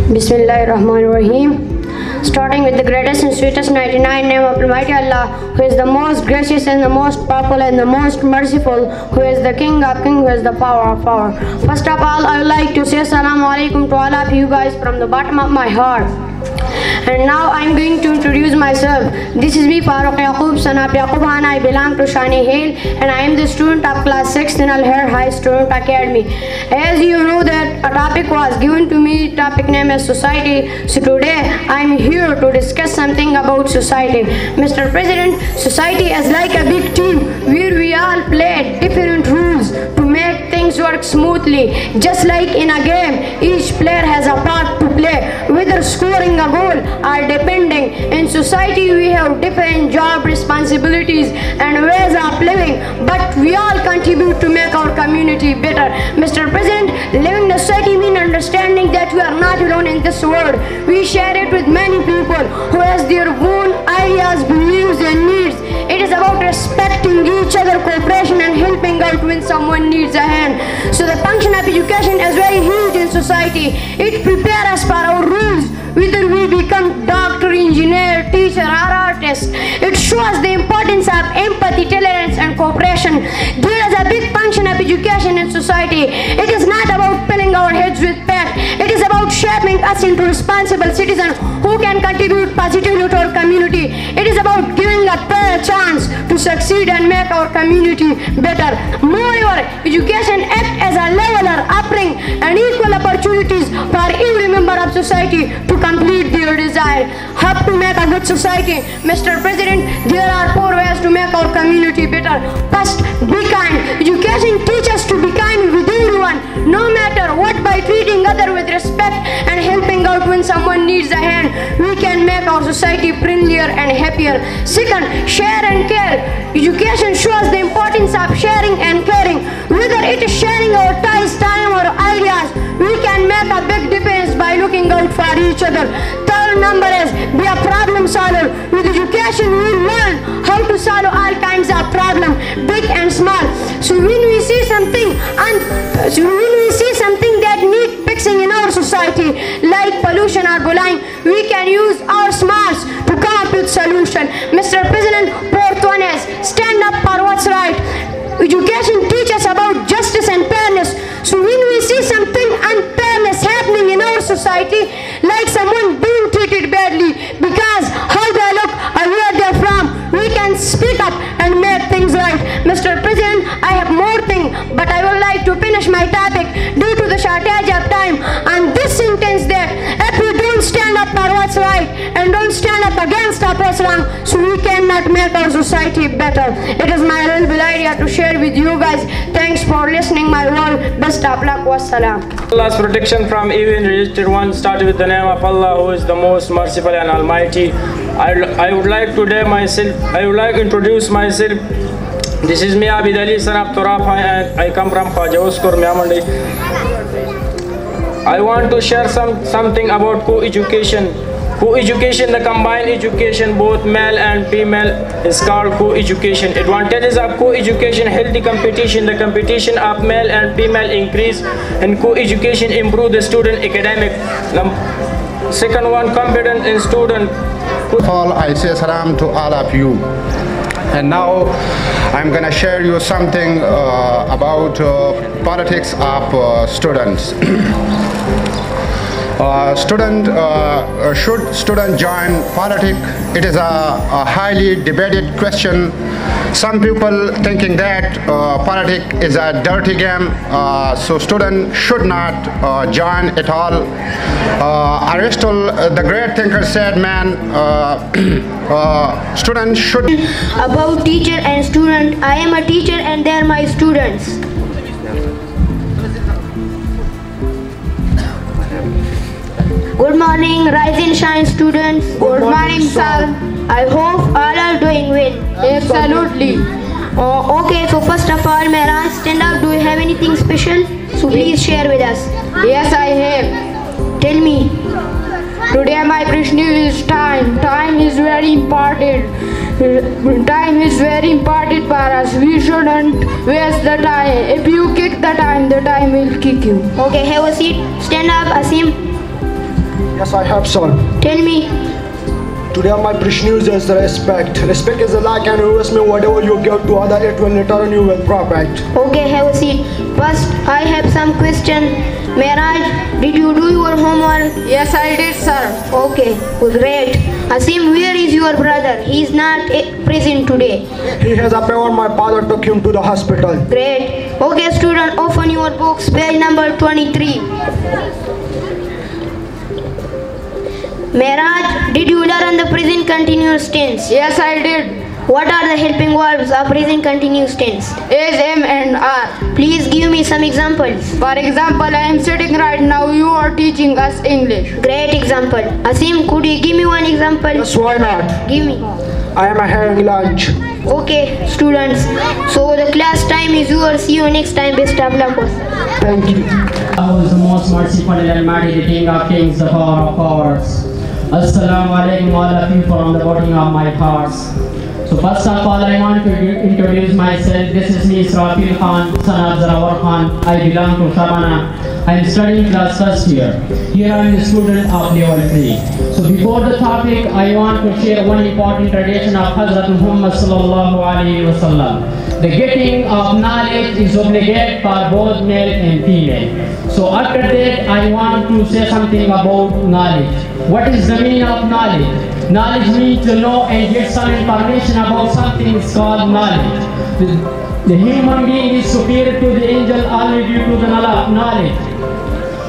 Bismillahirrahmanirrahim. Starting with the greatest and sweetest 99 name of Almighty Allah, who is the most gracious and the most powerful and the most merciful, who is the King of Kings, who is the power of power. First of all, I would like to say Assalamu alaikum to all of you guys from the bottom of my heart. And now I am going to introduce myself. This is me, Farooq Yaqub, son of Yaqub Khan. I belong to Shani Hill and I am the student of class 6 in Al-Hair High Student Academy. As you know that a topic was given to me, topic name is society. So today I am here to discuss something about society. Mr. President, society is like a big team where we all play different rules to make things work smoothly. Just like in a game, each player has a part to play, whether scoring a goal or depending. In society we have different job responsibilities and ways of living, but we all contribute to make our community better. Mr. President, living in a society means understanding that we are not alone in this world. We share it with many people who has their own ideas, beliefs and needs. It is about respecting each other, cooperation and helping out when someone needs a hand. So the function of education is very huge in society. It prepares us for our rules, whether we become doctor, engineer, teacher or artist. It shows the importance of empathy, tolerance and cooperation. There is a big function of education in society. It is not about filling our heads with facts. It is about shaping us into responsible citizens who can contribute positively to our community. It is about giving a fair chance to succeed and make our community better. Moreover, education acts as a leveler, offering and equal opportunities for every member of society to complete their desire. How to make a good society? Mr. President, there are 4 ways to make our community better. First, be kind. Education teaches us to be kind with everyone, no matter what, by treating others with respect and helping out when someone needs a hand. We can make our society friendlier and happier. Second, share and care. Education shows the importance of sharing and caring. Whether it is sharing our time or ideas, we can make a big difference by looking out for each other. Third number is be a problem solver. With education we learn how to solve all kinds of problems, big and small. So when we see something that needs fixing in our society, like pollution or bullying, we can use our smarts to come up with solution. Mr. President, fourth one is stand up for what's right. Education teaches about justice and fairness. So when we see something unfairness happening in our society, like someone being treated badly because how they look or where they're from, we can speak up and make things right. Mr. President, I have more things, but I would like to finish my topic due to the shortage of time on this sentence that if we don't stand up for what's right and don't stand up against what's wrong, so we cannot make our society better. It is my little idea to share with you guys. Thanks for listening my whole. Best of luck. Wassalam. Allah's protection from evil and rejected one started with the name of Allah, who is the most merciful and almighty. I would like to introduce myself. This is me, Abid Ali, son of Turaf, and I come from Khwaja Uskur, Miamandi. I want to share something about co-education. Co-education, the combined education, both male and female, is called co-education. Advantages of co-education: healthy competition. The competition of male and female increase, and co-education improve the student academic. Second one, confidence in student. First of all, I say salam to all of you. And now I'm gonna share you something about politics of students. Should student join politics? It is a highly debated question. Some people thinking that politics is a dirty game, so student should not join at all. Aristotle, the great thinker, said, students should. About teacher and student, I am a teacher and they are my students. Good morning, rise and shine students. Good morning, sir. I hope all are doing well. Absolutely. Okay, so first of all, Mehran, stand up. Do you have anything special? So please share with us. Yes, I have. Tell me. Today my Prishni is time. Time is very important. Time is very important for us. We shouldn't waste the time. If you kick the time will kick you. Okay, have a seat. Stand up, Asim. Yes, I have, son. Tell me. Today my preach news is respect. Respect is a like and investment. Whatever you give to other, it will return you with profit. Okay, have a seat. First, I have some question. Mehraj, did you do your homework? Yes, I did, sir. Okay, great. Asim, where is your brother? He is not present today. He has a paper. My father took him to the hospital. Great. Okay, student, open your books. Page number 23. Mehraj, did you learn the present continuous tense? Yes, I did. What are the helping verbs of present continuous tense? Is, am, and are. Please give me some examples. For example, I am sitting right now. You are teaching us English. Great example. Asim, could you give me one example? Yes, why not? Give me. I am having lunch. Okay, students. So the class time is yours. See you next time. Best of luck. Thank you. Allah is the most merciful and almighty, the King of kings, the power of powers. Assalamu alaikum all of you from the bottom of my heart. So first of all, I want to introduce myself. This is me, Israfil Khan, son of Zarawar Khan. I belong to Shabana. I am studying class first year. Here I am the student of level 3. So before the topic, I want to share one important tradition of Hazrat Muhammad sallallahu alaihi wasallam. The getting of knowledge is obligate for both male and female. So after that, I want to say something about knowledge. What is the meaning of knowledge? Knowledge means to know and get some information about something is called knowledge. The human being is superior to the angel only due to the knowledge.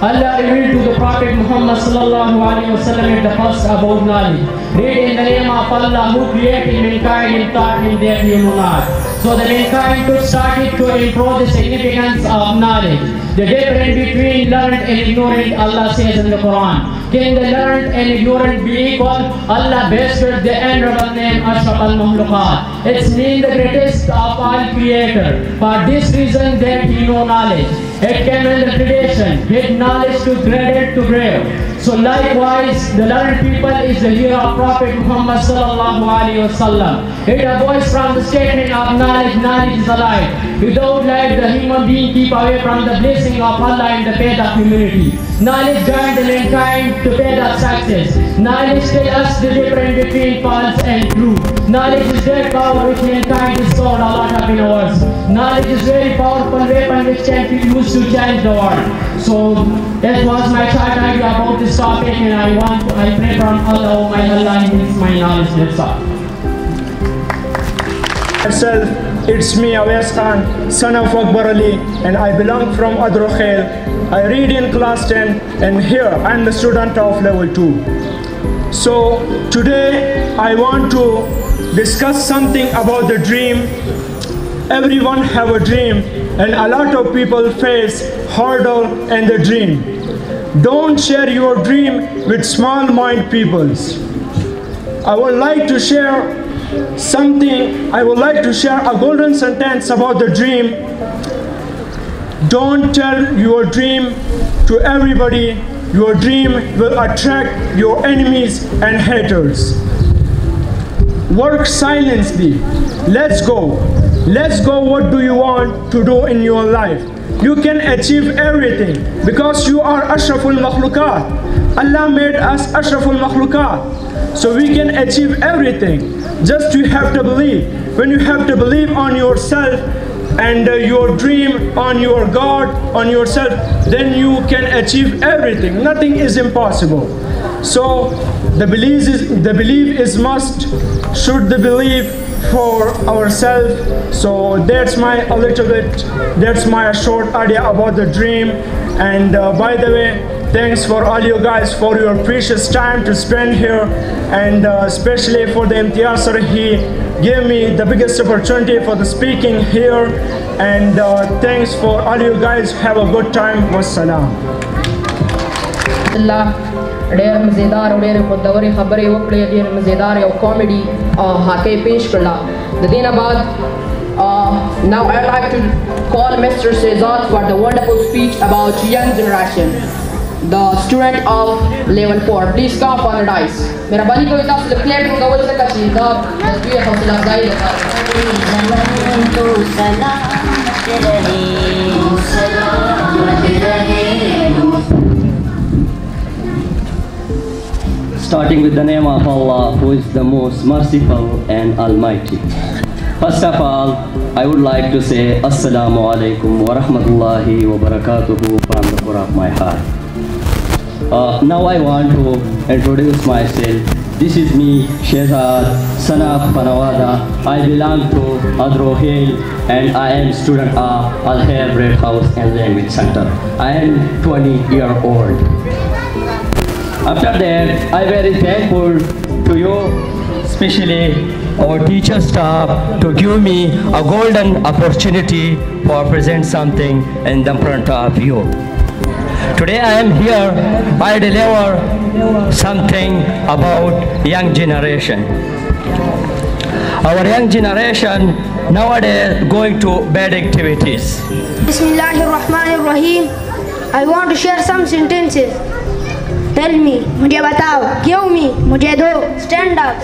Allah revealed to the Prophet Muhammad sallallahu alaihi wasallam at the first about knowledge. Read in the name of Allah who created mankind and taught him that you know not. So the mankind took started to improve the significance of knowledge. The difference between learned and ignorant, Allah says in the Quran. Can the learned and ignorant be equal? Allah bestowed the honorable name Ashraf al-Makhluqat. It's mean the greatest of all creator. For this reason that he know knowledge. It came in the tradition, get knowledge to graded to grave. So likewise, the learned people is the hero of Prophet Muhammad sallallahu alaihi wasallam. It avoids from the statement of knowledge, knowledge is a light. Without light, the human being keep away from the blessing of Allah and the path of humanity. Knowledge guides the mankind to path of success. Knowledge tells us the difference between false and true. Knowledge is that power which mankind is stored a lot of in words. Knowledge is very powerful weapon which can be used to change the world. So that was my short idea about this topic, and I pray from Allah, oh my Allah, increase my knowledge. That's all. Myself, it's me, Awais Khan, son of Akbar Ali, and I belong from Adrokhail. I read in class 10, and here I am the student of level 2. So today I want to discuss something about the dream. Everyone have a dream, and a lot of people face hurdle in the dream. Don't share your dream with small mind peoples. I would like to share a golden sentence about the dream. Don't tell your dream to everybody. Your dream will attract your enemies and haters. Work silently. Let's go. Let's go. What do you want to do in your life? You can achieve everything because you are Ashraful Makhluqat. Allah made us Ashraful Makhluqat. So we can achieve everything. Just you have to believe. When you have to believe on yourself and your dream, on your God, on yourself, then you can achieve everything. Nothing is impossible. So the belief is must. Should the belief for ourselves. So that's my short idea about the dream. And by the way, thanks for all you guys for your precious time to spend here, and especially for the Imtiaz sir, he gave me the biggest opportunity for the speaking here. And thanks for all you guys. Have a good time. Wassalam. ډېر مزیدار او ډېر خوندورې خبرې وکړې، ډېر مزیدار یو کامیډي هاکۍ پیش کړله. د دې نه بعد now I'd like to call Mr. Sezat for the wonderful speech about young generation, the student of level 4. Please come on the dais. مهرباني کوئ تاسو د کلیپینګ کول ځکه چې دا د دوی حوصله افزایي لپاره. starting with the name of Allah, who is the most merciful and almighty. First of all, I would like to say Assalamu alaikum wa rahmatullahi wa barakatuhu from the core of my heart. Now I want to introduce myself. This is me, Shehzad, son of Panawada. I belong to Adrohil and I am student of Al-Khair Bread House and Language Center. I am 20 years old. After that, I am very thankful to you, especially our teacher staff, to give me a golden opportunity for present something in the front of you. Today I am here, I deliver something about young generation. Our young generation nowadays going to bad activities. Bismillahirrahmanirrahim. I want to share some sentences. Tell me, मुझे बताओ. Give me, मुझे दो. Stand up,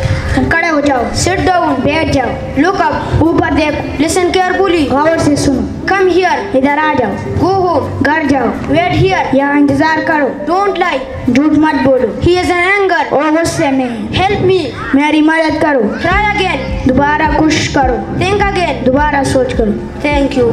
खड़े हो जाओ. Sit down, बैठ जाओ. Look up, ऊपर देखो. Listen carefully, गौर से सुनो. Come here, इधर आ जाओ. Go home, घर जाओ. Wait here, यहाँ इंतजार करो. Don't lie, झूठ मत बोलो. He is in anger, और गुस्से में. Help me, मेरी मदद करो. Try again, दोबारा कोशिश करो. Think again, दोबारा सोच करो. Thank you.